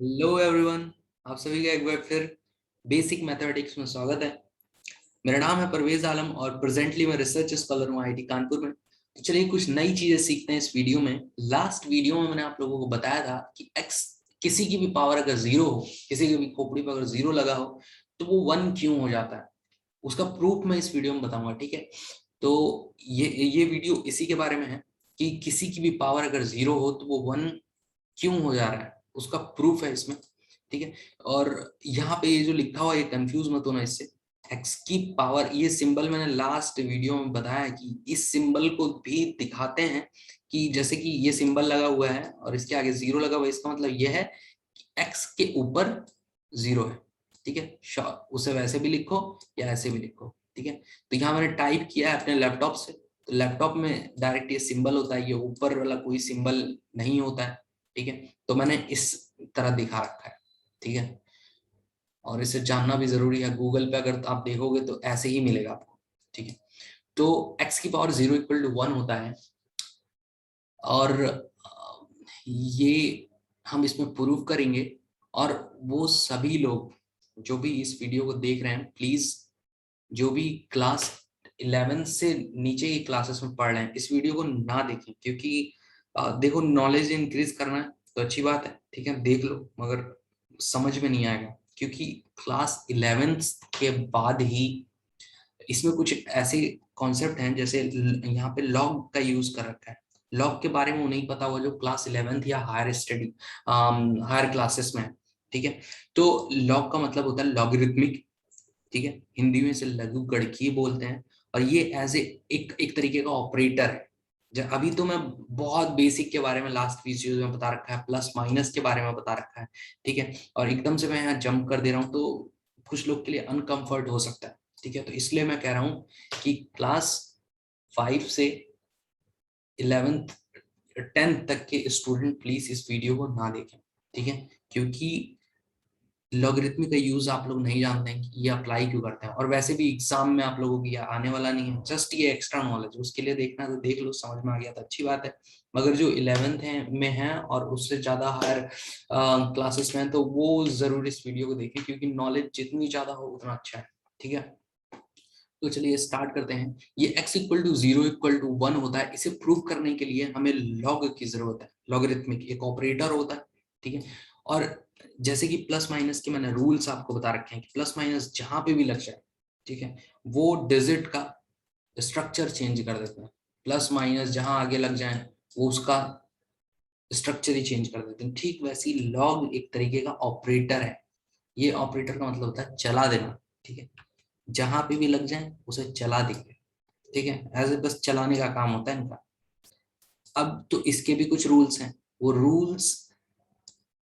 Hello everyone, आप सभी का एक बार फिर बेसिक मैथमेटिक्स में स्वागत है। मेरा नाम है परवेज आलम और प्रेजेंटली मैं रिसर्च स्कॉलर हूँ आईआईटी कानपुर में। तो चलिए कुछ नई चीजें सीखते हैं इस वीडियो में। लास्ट वीडियो में मैंने आप लोगों को बताया था कि एक्स किसी की भी पावर अगर जीरो हो, किसी की भी खोपड़ी पर अगर जीरो लगा हो तो वो वन क्यों हो जाता है। उसका प्रूफ मैं इस वीडियो में बताऊंगा, ठीक है। तो ये वीडियो इसी के बारे में है कि किसी की भी पावर अगर जीरो हो तो वो वन क्यों हो जा रहा है, उसका प्रूफ है इसमें, ठीक है। और यहाँ पे ये जो लिखा हुआ है, ये कंफ्यूज मत होना इससे। एक्स की पावर, ये सिंबल मैंने लास्ट वीडियो में बताया कि इस सिंबल को भी दिखाते हैं कि जैसे कि ये सिंबल लगा हुआ है और इसके आगे जीरो लगा हुआ है, इसका मतलब ये है कि एक्स के ऊपर जीरो है, ठीक है। श्योर, उसे वैसे भी लिखो या ऐसे भी लिखो, ठीक है। तो यहाँ मैंने टाइप किया है अपने लैपटॉप से, तो लैपटॉप में डायरेक्ट ये सिंबल होता है, ये ऊपर वाला कोई सिंबल नहीं होता है, ठीक है। तो मैंने इस तरह दिखा रखा है, ठीक है। और इसे जानना भी जरूरी है, गूगल पे अगर आप देखोगे तो ऐसे ही मिलेगा आपको, ठीक है। तो x की power zero equal to one होता है और ये हम इसमें प्रूव करेंगे। और वो सभी लोग जो भी इस वीडियो को देख रहे हैं, प्लीज जो भी क्लास 11 से नीचे की क्लासेस में पढ़ रहे हैं इस वीडियो को ना देखें, क्योंकि देखो नॉलेज इंक्रीज करना है तो अच्छी बात है, ठीक है, देख लो, मगर समझ में नहीं आएगा क्योंकि क्लास 11 के बाद ही इसमें कुछ ऐसे कॉन्सेप्ट हैं, जैसे यहाँ पे लॉग का यूज कर रखा है। लॉग के बारे में वो नहीं पता हुआ जो क्लास 11 या हायर स्टडी हायर क्लासेस में है, ठीक है। तो लॉग का मतलब होता है लॉगरिथमिक, ठीक है। हिंदी में इसे लघु गणकीय बोलते हैं और ये एज ए एक तरीके का ऑपरेटर है। अभी तो मैं बहुत बेसिक के बारे में लास्ट वीडियो में बता रखा है, प्लस माइनस के बारे में बता रखा है, ठीक है। और एकदम से मैं यहाँ जंप कर दे रहा हूँ तो कुछ लोग के लिए अनकंफर्ट हो सकता है, ठीक है। तो इसलिए मैं कह रहा हूँ कि क्लास 5 से 11th 10th तक के स्टूडेंट प्लीज इस वीडियो को ना देखें, ठीक है। क्योंकि लॉगरिथमिक का यूज आप लोग नहीं जानते हैं कि ये अप्लाई क्यों करते हैं, और वैसे भी एग्जाम में आप लोगों की ये आने वाला नहीं है, जस्ट ये एक्स्ट्रा नॉलेज उसके लिए देखना है तो देख लो, समझ में आ गया तो अच्छी बात है। मगर जो 11th है में है और उससे ज्यादा हायर क्लासेस में है तो वो जरूर इस वीडियो को देखें, क्योंकि नॉलेज जितनी ज्यादा हो उतना अच्छा है, ठीक है। तो चलिए स्टार्ट करते हैं। ये x equal to zero equal to one होता है, इसे प्रूव करने के लिए हमें लॉग की जरूरत है। लॉगरिथमिक एक ऑपरेटर होता है, ठीक है। और जैसे कि प्लस माइनस के मैंने रूल्स आपको बता रखे हैं कि प्लस माइनस जहां पे भी लग जाए, ठीक है, वो डिजिट का स्ट्रक्चर चेंज कर देते हैं। प्लस माइनस जहां आगे लग जाए वो उसका स्ट्रक्चर ही चेंज कर देते हैं। ठीक वैसी लॉग एक तरीके का ऑपरेटर है। ये ऑपरेटर का मतलब होता है चला देना, ठीक है। जहां पे भी लग जाए उसे चला देंगे, ठीक है। ऐसे बस चलाने का काम होता है इनका। अब तो इसके भी कुछ रूल्स हैं, वो रूल्स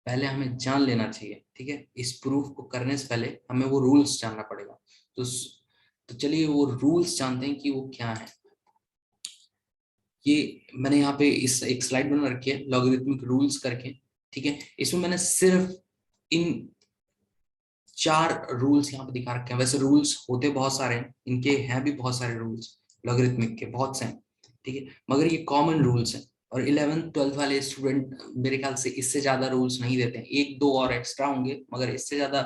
पहले हमें जान लेना चाहिए, ठीक है। इस प्रूफ को करने से पहले हमें वो रूल्स जानना पड़ेगा। तो चलिए वो रूल्स जानते हैं कि वो क्या है। ये मैंने यहाँ पे इस एक स्लाइड बना रखी है लॉगरिथमिक रूल्स करके, ठीक है। इसमें मैंने सिर्फ इन 4 रूल्स यहाँ पे दिखा रखे हैं। वैसे रूल्स होते बहुत सारे हैं, इनके हैं भी बहुत सारे रूल्स, लॉगरिथमिक के बहुत से हैं, ठीक है। मगर ये कॉमन रूल्स हैं और 11th 12th वाले स्टूडेंट मेरे ख्याल से इससे ज्यादा रूल्स नहीं देते हैं। एक दो और एक्स्ट्रा होंगे मगर इससे ज्यादा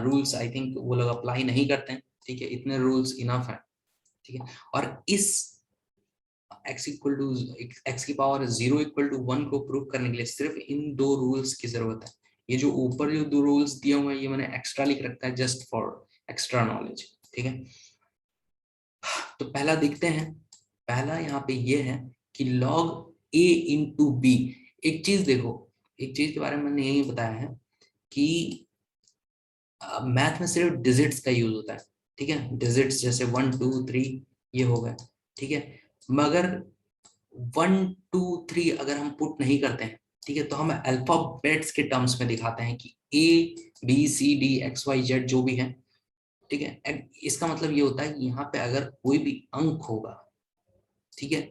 रूल्स आई थिंक वो लोग अप्लाई नहीं करते हैं, ठीक है। इतने रूल्स इनफ है, ठीक है। और इस x इक्वल टू एक्स की power zero equal to one को प्रूव करने के लिए सिर्फ इन 2 रूल्स की जरूरत है। ये जो ऊपर जो 2 रूल्स दिए हुए हैं ये मैंने एक्स्ट्रा लिख रखा है जस्ट फॉर एक्स्ट्रा नॉलेज, ठीक है। तो पहला देखते हैं। पहला यहाँ पे ये है कि log a इंटू बी। एक चीज देखो, एक चीज के बारे में मैंने यही बताया है कि मैथ में सिर्फ डिजिट्स का यूज होता है, ठीक है। डिजिट्स जैसे 1 2 3 ये हो गए, ठीक है। मगर 1 2 3 अगर हम पुट नहीं करते हैं, ठीक है, तो हम अल्फाबेट्स के टर्म्स में दिखाते हैं कि A B C D X Y Z जो भी है, ठीक है। इसका मतलब ये होता है कि यहाँ पे अगर कोई भी अंक होगा, ठीक है,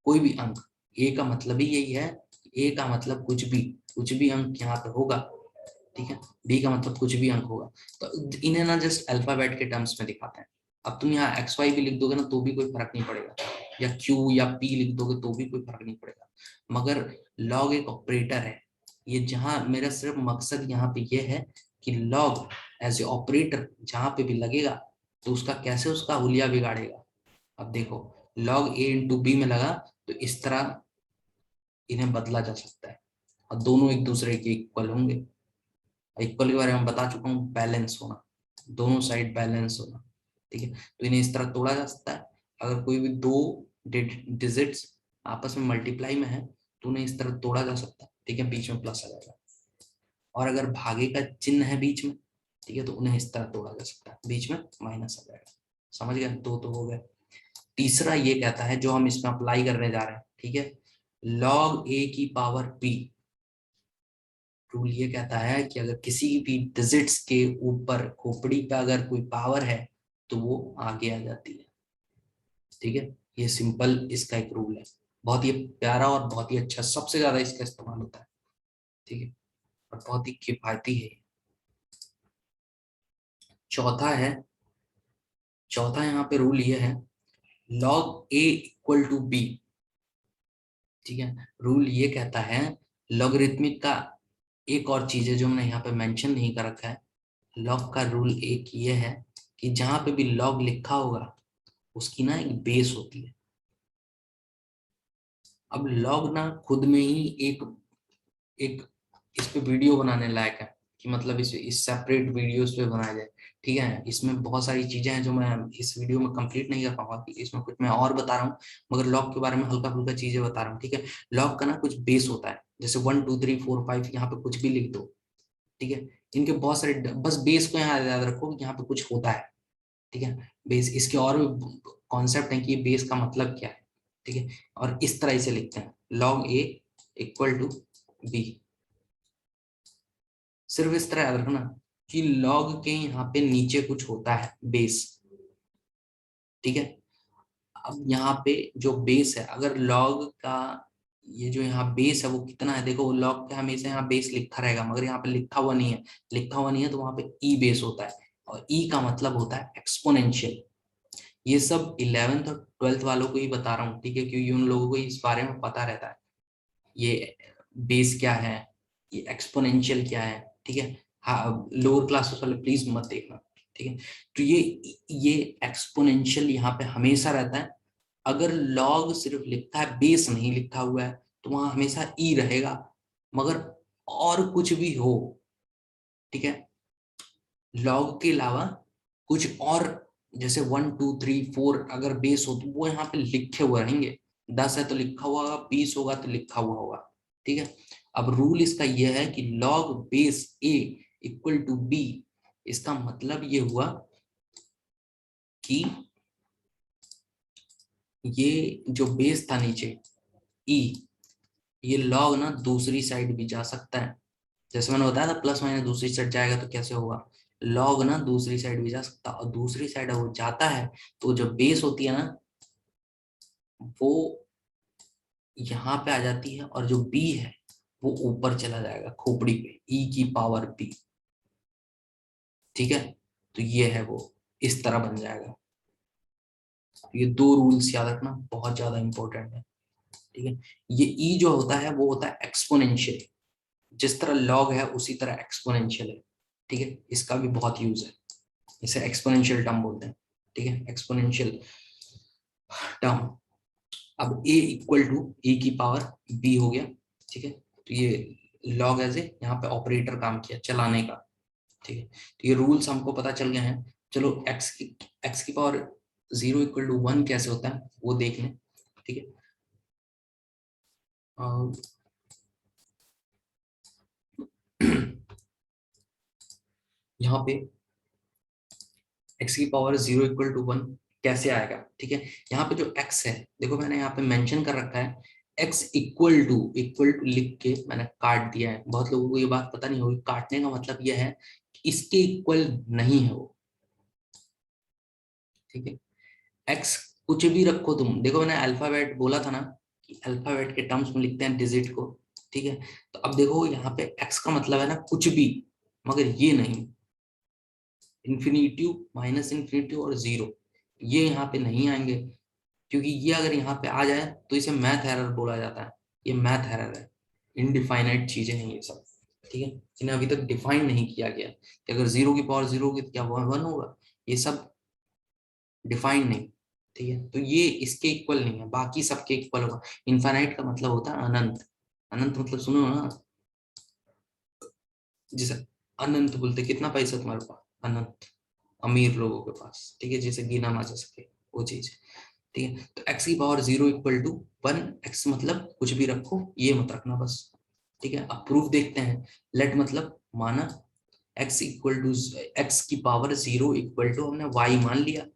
कोई भी अंक, A का मतलब ही यही है, A का मतलब कुछ भी अंक यहाँ पे होगा, ठीक है। B का मतलब कुछ भी अंक होगा। तो इन्हें ना जस्ट अल्फाबेट के टर्म्स में दिखाते हैं। अब तुम यहाँ XY भी लिख दोगे ना तो भी कोई फर्क नहीं पड़ेगा, या Q या P लिख दोगे तो भी कोई फर्क नहीं पड़ेगा। मगर लॉग एक ऑपरेटर है, ये जहां मेरा सिर्फ मकसद यहाँ पे ये है कि लॉग एज ए ऑपरेटर जहां पे भी लगेगा तो उसका कैसे उसका हुलिया बिगाड़ेगा। अब देखो लॉग ए इंटू बी में लगा तो इस तरह इन्हें बदला जा सकता है और दोनों एक दूसरे के इक्वल होंगे। इक्वल के बारे में बता चुका हूँ, बैलेंस होना, दोनों साइड बैलेंस होना। ठीक है, तो इन्हें इस तरह तोड़ा जा सकता है। अगर कोई भी दो डिजिट्स आपस में मल्टीप्लाई में है तो उन्हें इस तरह तोड़ा जा सकता है। ठीक है, बीच में प्लस आ जाएगा। और अगर भागे का चिन्ह है बीच में, ठीक है, तो उन्हें इस तरह तोड़ा जा सकता है, बीच में माइनस आ जाएगा। समझ गए, दो तो हो गए। तीसरा ये कहता है जो हम इसमें अप्लाई करने जा रहे हैं, ठीक है, log a की पावर b। रूल ये कहता है कि अगर किसी भी डिजिट्स के ऊपर खोपड़ी पे अगर कोई पावर है तो वो आगे आ जाती है। ठीक है, ये सिंपल इसका एक रूल है, बहुत ही प्यारा और बहुत ही अच्छा, सबसे ज्यादा इसका इस्तेमाल होता है। ठीक है, और बहुत ही किफायती है। चौथा है, चौथा यहाँ पे रूल ये है log a equal to b। ठीक है, रूल ये कहता है लॉगरिथमिक का एक और चीज है जो हमने यहाँ पे मेंशन नहीं कर रखा है। लॉग का रूल एक ये है कि जहां पे भी लॉग लिखा होगा उसकी ना एक बेस होती है। अब लॉग ना खुद में ही एक एक इस पे वीडियो बनाने लायक है कि मतलब इस सेपरेट वीडियोस पे बनाया जाए। ठीक है, इसमें बहुत सारी चीजें हैं जो मैं इस वीडियो में कंप्लीट नहीं कर पाऊंगा कि इसमें कुछ मैं और बता रहा हूँ, मगर लॉग के बारे में हल्का फुल्का चीजें बता रहा हूँ। ठीक है, लॉग का ना कुछ बेस होता है, जैसे 1 2 3 4 5 यहाँ पे कुछ भी लिख दो। ठीक है, इनके बहुत सारे, बस बेस को यहाँ याद रखो कि यहाँ पे कुछ होता है। ठीक है, बेस, इसके और भी कॉन्सेप्ट है कि ये बेस का मतलब क्या है। ठीक है, और इस तरह इसे लिखते हैं log a equal to b। सिर्फ इस तरह याद रखना कि log के यहाँ पे नीचे कुछ होता है बेस। ठीक है, अब यहाँ पे जो बेस है, अगर log का ये जो यहाँ बेस है वो कितना है, देखो log के हमेशा यहाँ बेस लिखा रहेगा मगर यहाँ पे लिखा हुआ नहीं है। लिखा हुआ नहीं है तो वहां पे ई बेस होता है, और ई का मतलब होता है एक्सपोनेंशियल। ये सब 11th और 12th वालों को ही बता रहा हूँ। ठीक है, क्योंकि उन लोगों को इस बारे में पता रहता है ये बेस क्या है, ये एक्सपोनेंशियल क्या है। ठीक है, हाँ लोअर क्लासेस वाले प्लीज मत देखना। ठीक है, तो ये एक्सपोनेंशियल यहाँ पे हमेशा रहता है। अगर लॉग सिर्फ लिखा है, बेस नहीं लिखा हुआ है, तो वहां हमेशा ई रहेगा, मगर और कुछ भी हो, ठीक है, लॉग के अलावा कुछ और, जैसे 1 2 3 4 अगर बेस हो तो वो यहाँ पे लिखे हुए रहेंगे। 10 है तो लिखा हुआ होगा, 20 होगा तो लिखा हुआ होगा। ठीक है, अब रूल इसका यह है कि log base a equal to b। इसका मतलब ये हुआ कि ये जो बेस था नीचे e, ये log ना दूसरी साइड भी जा सकता है। जैसे मैंने बताया था प्लस माइनस दूसरी साइड जाएगा तो कैसे होगा, लॉग ना दूसरी साइड भी जा सकता, और दूसरी साइड वो जाता है तो जो बेस होती है ना वो यहाँ पे आ जाती है, और जो बी है वो ऊपर चला जाएगा खोपड़ी पे, ई की पावर बी। ठीक है, तो ये है वो इस तरह बन जाएगा। ये दो रूल्स याद रखना, बहुत ज्यादा इंपॉर्टेंट है। ठीक है, ये ई जो होता है वो होता है एक्सपोनेंशियल, जिस तरह लॉग है उसी तरह एक्सपोनेंशियल है। ठीक है, इसका भी बहुत यूज है, इसे एक्सपोनेंशियल टर्म बोलते हैं। ठीक है, एक्सपोनेंशियल टर्म। अब a इक्वल टू ए की पावर b हो गया। ठीक है, तो ये लॉग एज ए यहाँ पे ऑपरेटर काम किया चलाने का। ठीक है, तो ये रूल्स हमको पता चल गए हैं। चलो x की पावर 0 इक्वल टू 1 कैसे होता है वो देख लें। ठीक है, अ, यहाँ पे x की पावर 0 इक्वल टू 1 कैसे आएगा। ठीक है, यहाँ पे जो x है देखो मैंने यहाँ पे मेंशन कर रखा है, x इक्वल टू लिख के मैंने काट दिया है। बहुत लोगों को ये बात पता नहीं होगी, काटने का मतलब यह है कि इसके इक्वल नहीं है वो। ठीक है, x कुछ भी रखो तुम, देखो मैंने अल्फाबेट बोला था ना कि अल्फाबेट के टर्म्स में लिखते हैं डिजिट को। ठीक है, तो अब देखो यहाँ पे x का मतलब है ना कुछ भी, मगर ये नहीं, इन्फिनिटिव माइनस इन्फिनिटिव और जीरो ये यहाँ पे नहीं आएंगे, क्योंकि ये अगर यहाँ पे आ जाए तो इसे मैथ एरर बोला जाता है। ये मैथ एरर है, इनडिफाइनाइट चीजें हैं ये सब, ठीक है, इन्हें अभी तक डिफाइन नहीं किया गया कि अगर 0 की पावर 0 होगी तो क्या 1 होगा, ये सब डिफाइन नहीं, ठीक है। तो ये इसके इक्वल नहीं है, बाकी सबके इक्वल होगा। इनफाइनाइट का मतलब होता है अनंत, अनंत मतलब सुनो ना, जैसे अनंत बोलते कितना पैसा तुम्हारे पास, अनंत अमीर लोगों के पास, ठीक है, जैसे गिना ना जा सके वो चीज, ठीक है। तो x की पावर 0 इक्वल टू 1, x मतलब कुछ भी रखो, ये मत रखना बस, ठीक है। अब प्रूफ देखते हैं। लेट मतलब माना x इक्वल टू x की पावर 0 इक्वल टू हमने y मान लिया।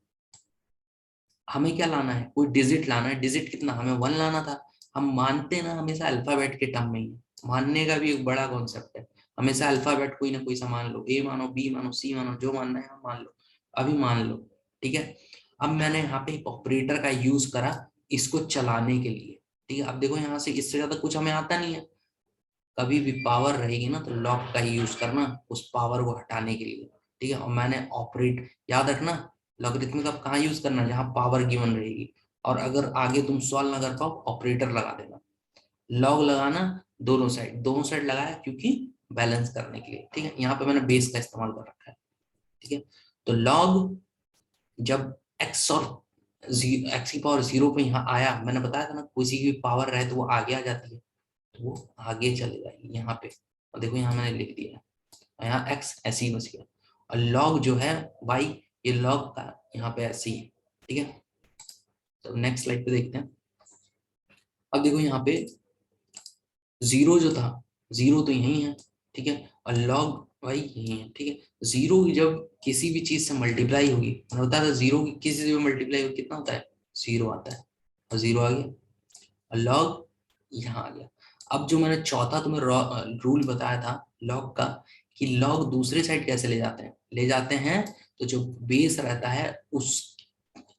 हमें क्या लाना है, कोई डिजिट लाना है, डिजिट कितना, हमें 1 लाना था। हम मानते ना हमेशा अल्फाबेट के टर्म में ही, मानने का भी एक बड़ा कॉन्सेप्ट है। हमेशा अल्फाबेट कोई ना कोई सा मान लो, ए मानो, बी मानो, सी मानो, जो मानना है हम मान लो, अभी मान लो, ठीक है। अब मैंने यहाँ पे एक ऑपरेटर का यूज करा इसको चलाने के लिए, ठीक है। अब देखो यहाँ से इससे ज्यादा कुछ हमें आता नहीं है, कभी भी पावर रहेगी ना तो लॉग का ही यूज करना उस पावर को हटाने के लिए, ठीक है। और मैंने ऑपरेट, याद रखना लॉगरिथमिक अब कहाँ यूज करना, जहाँ पावर गिवन रहेगी, और अगर आगे तुम सॉल्व ना कर पाओ ऑपरेटर लगा देना। लॉग लगाना दोनों साइड, दोनों साइड लगाया क्योंकि बैलेंस करने के लिए, ठीक है। यहाँ पे मैंने बेस का इस्तेमाल कर रखा है, ठीक है। तो लॉग जब एक्स और एक्स की पावर 0 पे यहाँ आया, मैंने बताया था ना किसी की भी पावर रहे तो वो आगे आ जाती है, तो वो आगे चले जाएगी यहाँ पे। और देखो यहाँ मैंने लिख दिया है, यहाँ एक्स ऐसे ही बच गया, और लॉग जो है वाई, ये लॉग का यहाँ पे ऐसे ही है, ठीक है। तो नेक्स्ट स्लाइड पे देखते हैं। अब देखो यहाँ पे 0 जो था, 0 तो यही है, ठीक है, और लॉग वाई यही है, ठीक है। 0 जब किसी भी चीज से मल्टीप्लाई होगी, मैंने बताया था 0 की किसी से भी मल्टीप्लाई होगी कितना होता है, 0 आता है, और 0 आ गया, और लॉग यहाँ आ गया। अब जो मैंने चौथा तुम्हें रूल बताया था लॉग का, कि लॉग दूसरे साइड कैसे ले जाते हैं, ले जाते हैं तो जो बेस रहता है उस,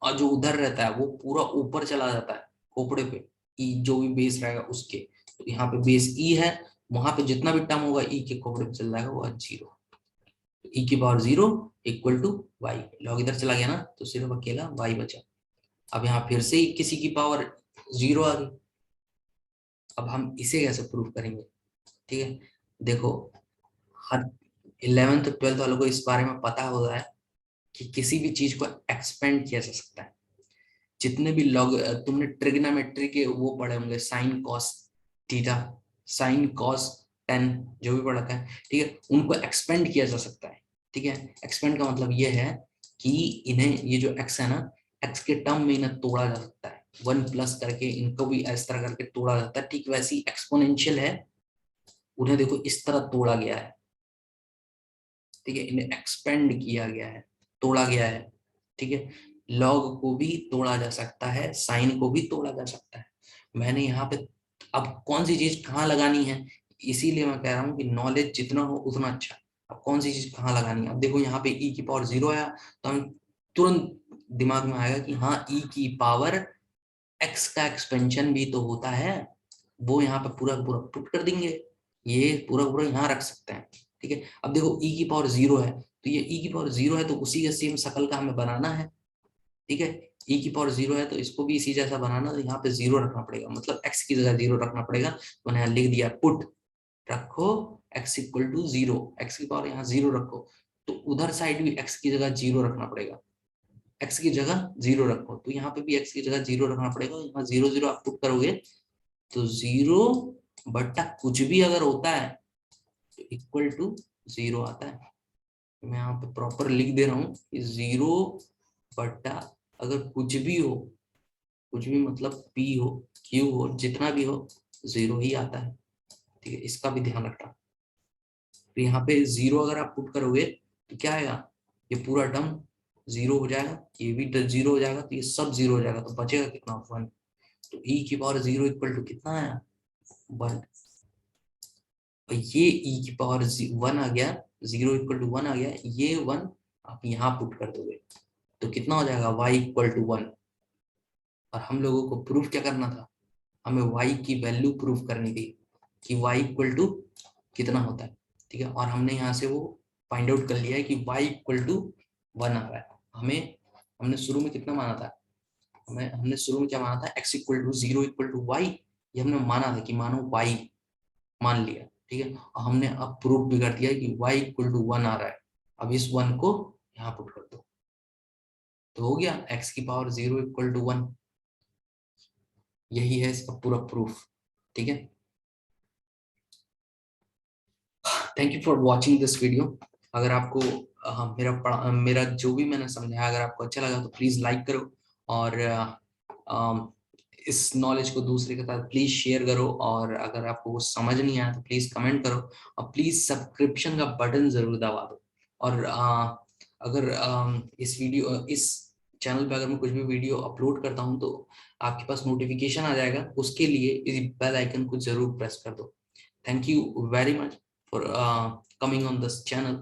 और जो उधर रहता है वो पूरा ऊपर चला जाता है खोपड़े पे, ई जो भी बेस रहेगा उसके, तो यहाँ पे बेस ई है, वहां पे जितना भी टर्म होगा ई के खोपड़े पे चल जाएगा वो 0, ई की power 0 equal to Y, log इधर चला गया ना तो सिर्फ अकेला वाई बचा। अब यहाँ फिर से किसी की पावर 0 आ गई, अब हम इसे कैसे प्रूव करेंगे, ठीक है। देखो हर 11th 12th वालों को इस बारे में पता होता है कि किसी भी चीज को एक्सपेंड किया जा सकता है। जितने भी लॉग तुमने ट्रिग्नोमेट्री के वो पढ़े होंगे, sine cos theta, sine cos tan, जो भी पढ़ा है, ठीक है, उनको एक्सपेंड किया जा सकता है, ठीक है। एक्सपेंड का मतलब ये है कि इन्हें, ये जो एक्स है ना, एक्स के टर्म में इन्हें तोड़ा जा सकता है, 1 प्लस करके इनको भी इस तरह करके तोड़ा जाता है, ठीक वैसी एक्सपोनेंशियल है, उन्हें देखो इस तरह तोड़ा गया है, ठीक है, इन्हें एक्सपेंड किया गया है, तोड़ा गया है, ठीक है। लॉग को भी तोड़ा जा सकता है, साइन को भी तोड़ा जा सकता है। मैंने यहाँ पे अब कौन सी चीज कहाँ लगानी है, इसीलिए मैं कह रहा हूँ कि नॉलेज जितना हो उतना अच्छा। अब कौन सी चीज कहाँ लगानी है, अब देखो यहाँ पे ई की पावर 0 आया तो हम तुरंत दिमाग में आएगा कि हाँ ई की पावर एक्स का एक्सपेंशन भी तो होता है, वो यहाँ पे पूरा पूरा पुट कर देंगे, ये पूरा पूरा यहाँ रख सकते हैं, ठीक है। अब देखो ई की पावर 0 है तो ये ई की पावर 0 है तो उसी के सेम शकल का हमें बनाना है, ठीक है। ई की पावर 0 है तो इसको भी इसी जैसा बनाना, तो यहाँ पे 0 रखना पड़ेगा, मतलब एक्स की जगह 0 रखना पड़ेगा, तो मैंने यहाँ लिख दिया पुट रखो एक्स इक्वल टू 0, एक्स की पावर यहाँ 0 रखो, तो उधर साइड भी एक्स की जगह 0 रखना पड़ेगा, एक्स की जगह 0 रखो, तो यहाँ पे भी एक्स की जगह 0 रखना पड़ेगा, यहाँ 0 0 आप पुट करोगे तो 0 बट्टा कुछ भी अगर होता है तो इक्वल टू 0 आता है। मैं यहाँ पे प्रॉपर लिख दे रहा हूँ कि 0 बट्टा अगर कुछ भी हो, कुछ भी मतलब पी हो, क्यू हो, जितना भी हो 0 ही आता है, ठीक है, इसका भी ध्यान रखना। तो यहाँ पे 0 अगर आप पुट करोगे तो क्या आएगा, ये पूरा टर्म 0 हो जाएगा, ये भी 0 हो जाएगा, तो ये सब 0 हो जाएगा, तो बचेगा कितना 1, तो ई की पावर 0 इक्वल टू कितना आया 1, और ये ई की पावर 1 आ गया, 0 इक्वल टू 1 आ गया, ये 1 आप यहाँ पुट कर दोगे तो कितना हो जाएगा y इक्वल टू 1। और हम लोगों को प्रूफ क्या करना था, हमें y की वैल्यू प्रूफ करनी थी कि y इक्वल टू कितना होता है, ठीक है। और हमने यहाँ से वो फाइंड आउट कर लिया है कि y इक्वल टू 1 आ रहा है। हमने शुरू में कितना माना था, हमने शुरू में क्या माना था, x equal to 0 equal to Y, ये हमने माना था कि मानो y, मान लिया, ठीक है। और हमने अब प्रूफ भी कर दिया कि y इक्वल टू 1 आ रहा है। अब इस 1 को यहाँ पुट कर दो तो हो गया x की पावर 0 इक्वल टू 1। यही है इसका पूरा प्रूफ, ठीक है। Thank you for watching this video. अगर आपको मेरा जो भी मैंने समझाया अगर आपको अच्छा लगा तो प्लीज लाइक करो, और इस नॉलेज को दूसरे के साथ प्लीज शेयर करो, और अगर आपको वो समझ नहीं आया तो प्लीज कमेंट करो, और प्लीज सब्सक्रिप्शन का बटन जरूर दबा दो। और अगर इस चैनल पे अगर मैं कुछ भी वीडियो अपलोड करता हूँ तो आपके पास नोटिफिकेशन आ जाएगा, उसके लिए इस बेल आइकन को जरूर प्रेस कर दो। Thank you very much for coming on this channel.